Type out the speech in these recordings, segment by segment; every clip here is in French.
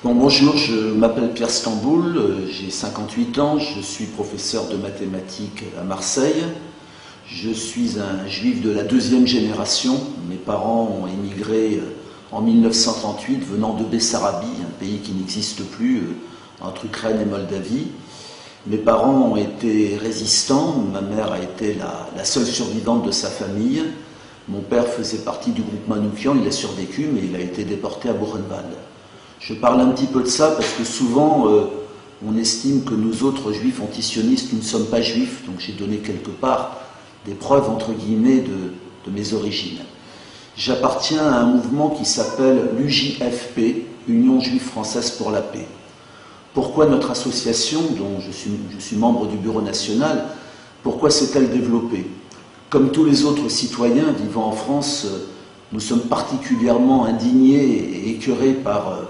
Bon, bonjour, je m'appelle Pierre Stamboul, j'ai 58 ans, je suis professeur de mathématiques à Marseille. Je suis un juif de la deuxième génération. Mes parents ont émigré en 1938 venant de Bessarabie, un pays qui n'existe plus, entre Ukraine et Moldavie. Mes parents ont été résistants, ma mère a été la seule survivante de sa famille. Mon père faisait partie du groupe Manoukian, il a survécu, mais il a été déporté à Buchenwald. Je parle un petit peu de ça parce que souvent on estime que nous autres juifs antisionistes, nous ne sommes pas juifs, donc j'ai donné quelque part des preuves entre guillemets de mes origines. J'appartiens à un mouvement qui s'appelle l'UJFP, Union Juive Française pour la Paix. Pourquoi notre association, dont je suis membre du bureau national, pourquoi s'est-elle développée? Comme tous les autres citoyens vivant en France, nous sommes particulièrement indignés et écœurés par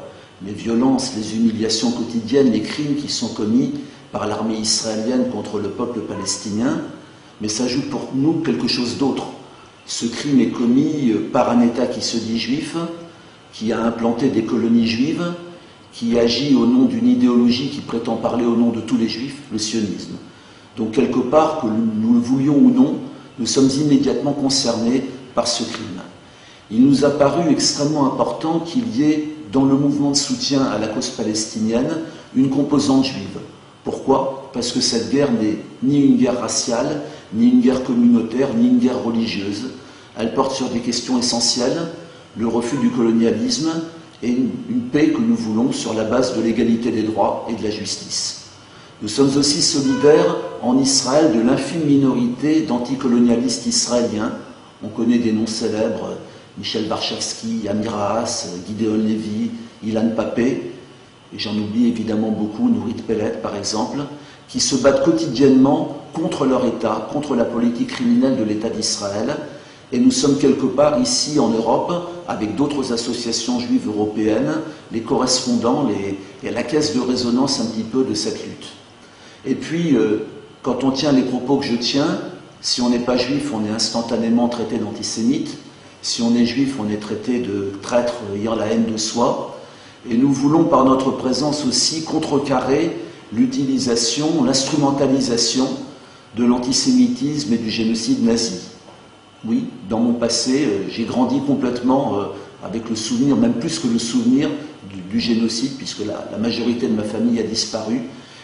les violences, les humiliations quotidiennes, les crimes qui sont commis par l'armée israélienne contre le peuple palestinien, mais s'ajoute pour nous quelque chose d'autre. Ce crime est commis par un État qui se dit juif, qui a implanté des colonies juives, qui agit au nom d'une idéologie qui prétend parler au nom de tous les juifs, le sionisme. Donc quelque part, que nous le voulions ou non, nous sommes immédiatement concernés par ce crime. Il nous a paru extrêmement important qu'il y ait dans le mouvement de soutien à la cause palestinienne une composante juive. Pourquoi? Parce que cette guerre n'est ni une guerre raciale, ni une guerre communautaire, ni une guerre religieuse. Elle porte sur des questions essentielles, le refus du colonialisme et une paix que nous voulons sur la base de l'égalité des droits et de la justice. Nous sommes aussi solidaires en Israël de l'infime minorité d'anticolonialistes israéliens. On connaît des noms célèbres, Michel Warshawski, Amir Haas, Gideon Levy, Ilan Papé, et j'en oublie évidemment beaucoup, Nourit Pellet par exemple, qui se battent quotidiennement contre leur État, contre la politique criminelle de l'État d'Israël. Et nous sommes quelque part ici en Europe, avec d'autres associations juives européennes, les correspondants et la caisse de résonance un petit peu de cette lutte. Et puis, quand on tient les propos que je tiens, si on n'est pas juif, on est instantanément traité d'antisémite. Si on est juif, on est traité de traître ayant la haine de soi. Et nous voulons par notre présence aussi contrecarrer l'utilisation, l'instrumentalisation de l'antisémitisme et du génocide nazi. Oui, dans mon passé, j'ai grandi complètement avec le souvenir, même plus que le souvenir du génocide, puisque la majorité de ma famille a disparu.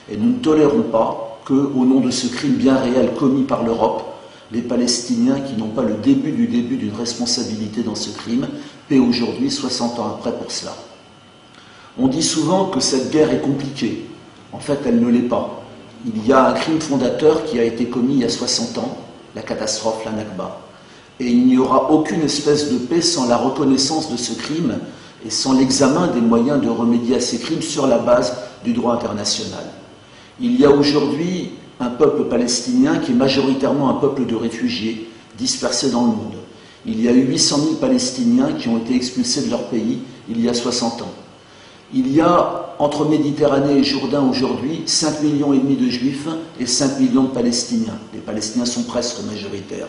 Et nous ne tolérons pas qu'au nom de ce crime bien réel commis par l'Europe, les Palestiniens qui n'ont pas le début d'une responsabilité dans ce crime paient aujourd'hui, 60 ans après, pour cela. On dit souvent que cette guerre est compliquée. En fait, elle ne l'est pas. Il y a un crime fondateur qui a été commis il y a 60 ans, la catastrophe, la Nakba. Et il n'y aura aucune espèce de paix sans la reconnaissance de ce crime et sans l'examen des moyens de remédier à ces crimes sur la base du droit international. Il y a aujourd'hui un peuple palestinien qui est majoritairement un peuple de réfugiés dispersés dans le monde. Il y a eu 800 000 Palestiniens qui ont été expulsés de leur pays il y a 60 ans. Il y a entre Méditerranée et Jourdain aujourd'hui 5,5 millions de Juifs et 5 millions de Palestiniens. Les Palestiniens sont presque majoritaires.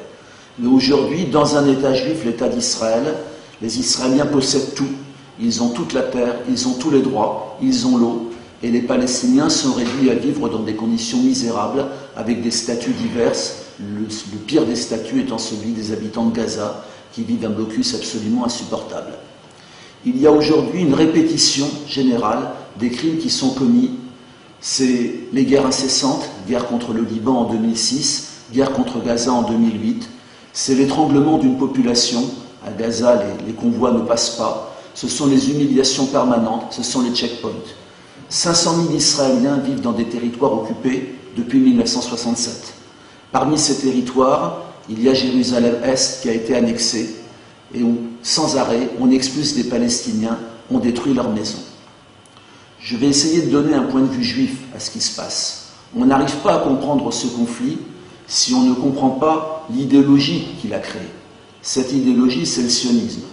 Mais aujourd'hui, dans un État juif, l'État d'Israël, les Israéliens possèdent tout. Ils ont toute la terre, ils ont tous les droits, ils ont l'eau. Et les Palestiniens sont réduits à vivre dans des conditions misérables, avec des statuts diverses, le pire des statuts étant celui des habitants de Gaza, qui vivent un blocus absolument insupportable. Il y a aujourd'hui une répétition générale des crimes qui sont commis. C'est les guerres incessantes, guerre contre le Liban en 2006, guerre contre Gaza en 2008. C'est l'étranglement d'une population. À Gaza, les convois ne passent pas. Ce sont les humiliations permanentes, ce sont les checkpoints. 500 000 Israéliens vivent dans des territoires occupés depuis 1967. Parmi ces territoires, il y a Jérusalem-Est qui a été annexée et où, sans arrêt, on expulse des Palestiniens, on détruit leurs maisons. Je vais essayer de donner un point de vue juif à ce qui se passe. On n'arrive pas à comprendre ce conflit si on ne comprend pas l'idéologie qu'il a créée. Cette idéologie, c'est le sionisme.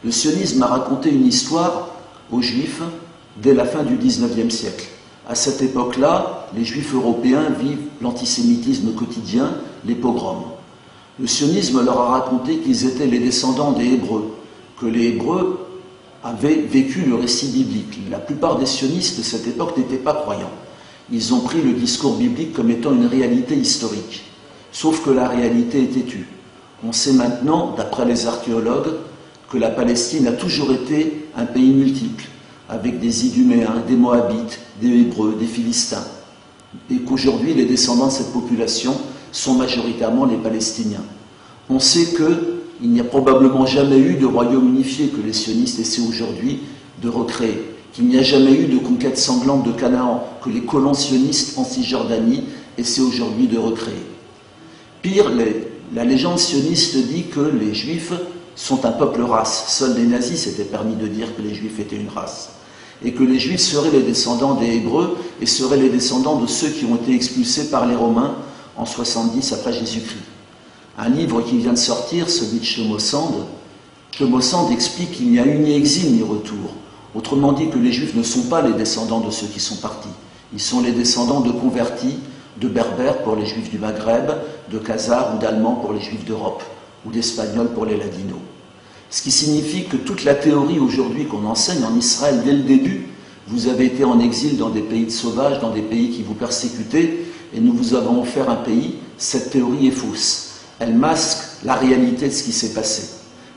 Le sionisme a raconté une histoire aux Juifs dès la fin du XIXe siècle. À cette époque-là, les Juifs européens vivent l'antisémitisme quotidien, les pogroms. Le sionisme leur a raconté qu'ils étaient les descendants des Hébreux, que les Hébreux avaient vécu le récit biblique. La plupart des sionistes de cette époque n'étaient pas croyants. Ils ont pris le discours biblique comme étant une réalité historique. Sauf que la réalité est têtue. On sait maintenant, d'après les archéologues, que la Palestine a toujours été un pays multiple, avec des Iduméens, des Moabites, des Hébreux, des Philistins, et qu'aujourd'hui les descendants de cette population sont majoritairement les Palestiniens. On sait qu'il n'y a probablement jamais eu de royaume unifié que les sionistes essaient aujourd'hui de recréer, qu'il n'y a jamais eu de conquête sanglante de Canaan que les colons sionistes en Cisjordanie essaient aujourd'hui de recréer. Pire, la légende sioniste dit que les Juifs sont un peuple race. Seuls les nazis s'étaient permis de dire que les Juifs étaient une race. Et que les Juifs seraient les descendants des Hébreux et seraient les descendants de ceux qui ont été expulsés par les Romains en 70 après Jésus-Christ. Un livre qui vient de sortir, celui de Shlomo Sand explique qu'il n'y a eu ni exil ni retour. Autrement dit que les Juifs ne sont pas les descendants de ceux qui sont partis. Ils sont les descendants de convertis, de Berbères pour les Juifs du Maghreb, de Khazars ou d'Allemands pour les Juifs d'Europe, ou d'Espagnols pour les Ladinos. Ce qui signifie que toute la théorie aujourd'hui qu'on enseigne en Israël dès le début, vous avez été en exil dans des pays de sauvages, dans des pays qui vous persécutaient, et nous vous avons offert un pays, cette théorie est fausse. Elle masque la réalité de ce qui s'est passé.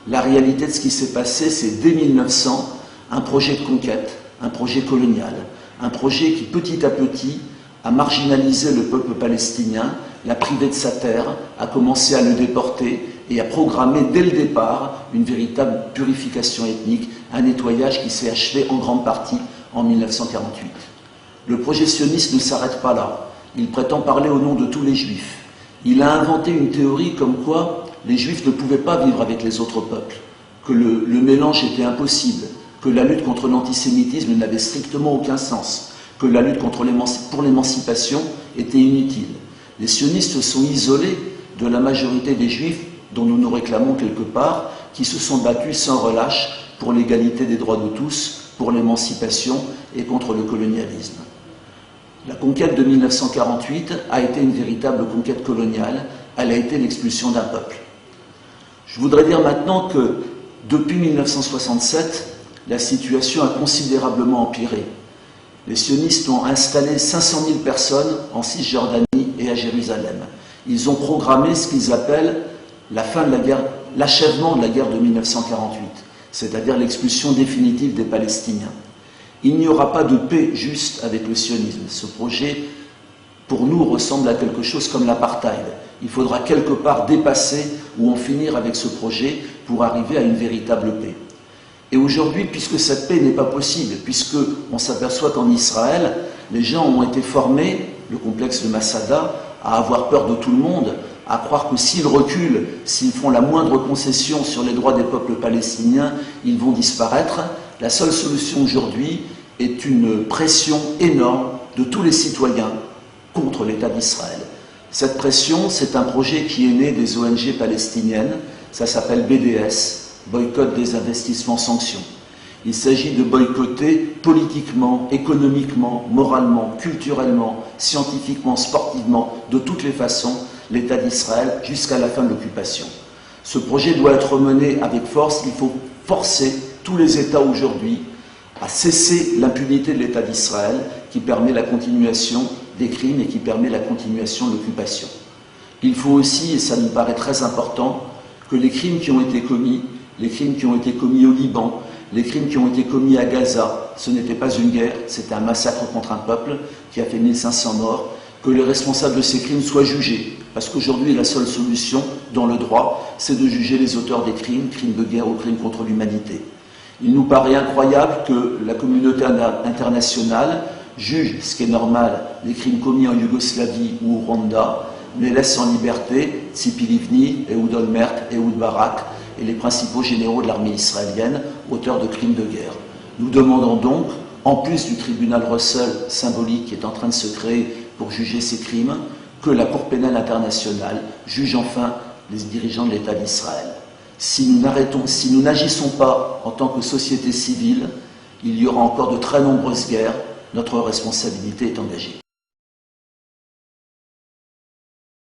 La réalité de ce qui s'est passé, c'est dès 1900, un projet de conquête, un projet colonial, un projet qui petit à petit a marginalisé le peuple palestinien, l'a privé de sa terre, a commencé à le déporter et a programmé dès le départ une véritable purification ethnique, un nettoyage qui s'est achevé en grande partie en 1948. Le projet sioniste ne s'arrête pas là. Il prétend parler au nom de tous les Juifs. Il a inventé une théorie comme quoi les Juifs ne pouvaient pas vivre avec les autres peuples, que le mélange était impossible, que la lutte contre l'antisémitisme n'avait strictement aucun sens, que la lutte pour l'émancipation était inutile. Les sionistes se sont isolés de la majorité des Juifs dont nous nous réclamons quelque part, qui se sont battus sans relâche pour l'égalité des droits de tous, pour l'émancipation et contre le colonialisme. La conquête de 1948 a été une véritable conquête coloniale, elle a été l'expulsion d'un peuple. Je voudrais dire maintenant que depuis 1967, la situation a considérablement empiré. Les sionistes ont installé 500 000 personnes en Cisjordanie et à Jérusalem. Ils ont programmé ce qu'ils appellent la fin de la guerre, l'achèvement de la guerre de 1948, c'est-à-dire l'expulsion définitive des Palestiniens. Il n'y aura pas de paix juste avec le sionisme. Ce projet, pour nous, ressemble à quelque chose comme l'apartheid. Il faudra quelque part dépasser ou en finir avec ce projet pour arriver à une véritable paix. Et aujourd'hui, puisque cette paix n'est pas possible, puisqu'on s'aperçoit qu'en Israël, les gens ont été formés, le complexe de Masada, à avoir peur de tout le monde, à croire que s'ils reculent, s'ils font la moindre concession sur les droits des peuples palestiniens, ils vont disparaître. La seule solution aujourd'hui est une pression énorme de tous les citoyens contre l'État d'Israël. Cette pression, c'est un projet qui est né des ONG palestiniennes, ça s'appelle BDS, Boycott des investissements sanctions. Il s'agit de boycotter politiquement, économiquement, moralement, culturellement, scientifiquement, sportivement, de toutes les façons, l'État d'Israël jusqu'à la fin de l'occupation. Ce projet doit être mené avec force. Il faut forcer tous les États aujourd'hui à cesser l'impunité de l'État d'Israël qui permet la continuation des crimes et qui permet la continuation de l'occupation. Il faut aussi, et ça nous paraît très important, que les crimes qui ont été commis, les crimes qui ont été commis au Liban, les crimes qui ont été commis à Gaza, ce n'était pas une guerre, c'était un massacre contre un peuple qui a fait 1500 morts, que les responsables de ces crimes soient jugés. Parce qu'aujourd'hui, la seule solution, dans le droit, c'est de juger les auteurs des crimes, crimes de guerre ou crimes contre l'humanité. Il nous paraît incroyable que la communauté internationale juge, ce qui est normal, les crimes commis en Yougoslavie ou au Rwanda, mais laisse en liberté Tzipi Livni, Ehud Olmert, Ehud Barak et les principaux généraux de l'armée israélienne, auteurs de crimes de guerre. Nous demandons donc, en plus du tribunal Russell symbolique qui est en train de se créer pour juger ces crimes, que la Cour pénale internationale juge enfin les dirigeants de l'État d'Israël. Si nous n'agissons pas en tant que société civile, il y aura encore de très nombreuses guerres. Notre responsabilité est engagée.